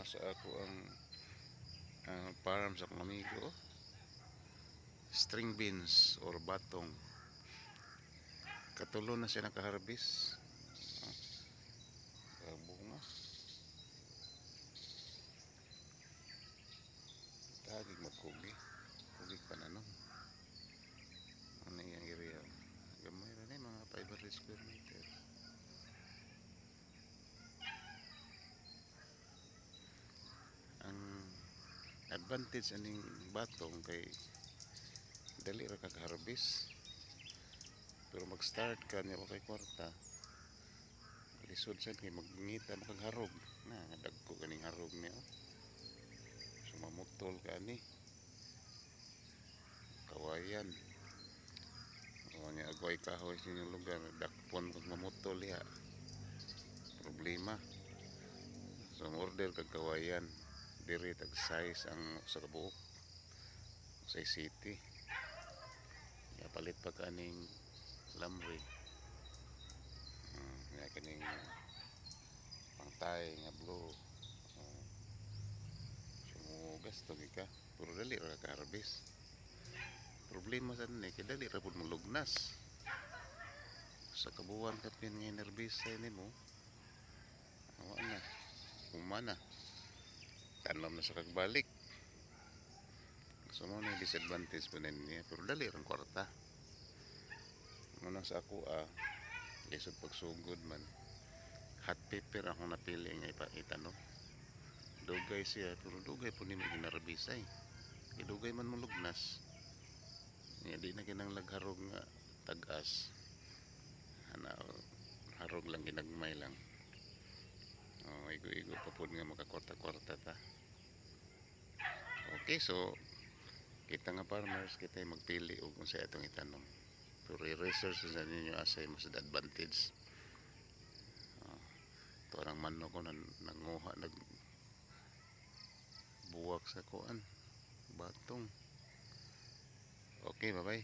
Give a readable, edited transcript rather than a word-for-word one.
sa ako ang farm sa akong amigo, string beans or batong. Katulo na siya nakaharvest. Bunga tagig magkugi kugi pa na nun. Ano yung area gamay rin mga 500 square meter. Ang advantage aning batong kay dali ra kag-harvest, pero mag-start ka niya kay kwarta lisod sad kay magngita makagharog na dagko kaning harog niya. So mamutol ka ni kawayan o nga agway kahoy sa inyong lugar, dakpon kung mamutol ya problema. So order kag kawayan diri tag size ang sa kabuok sa city ya, palit pa kaning lamri nga kaning pangtay nga blue. So gasto ka pero dali ra ka harvest. Problema sa ni kay dali ra pud mulugnas sa kabuwan kapin nga nerbisay nimo awa na humana tanom na sa kagbalik. So mo na disadvantage po niya, pero dali rang kwarta. Muna sa ako lisod pagsugod man hot pepper akong napili nga itanom. Dugay siya pero dugay po nimo ginarbisay, dugay man mulugnas niya, di na kinang lagharog nga tag-as harog lang ginagmay lang. Igo-igo pa po nga makakwarta-kwarta ta. Okay, so kita nga farmers kita magpili og kung sa atong itanom, pero i-research sa ninyo asay mas advantage. Ito ang manok ko nanguha nagbuwak sa kuan batong. Okay, bye bye.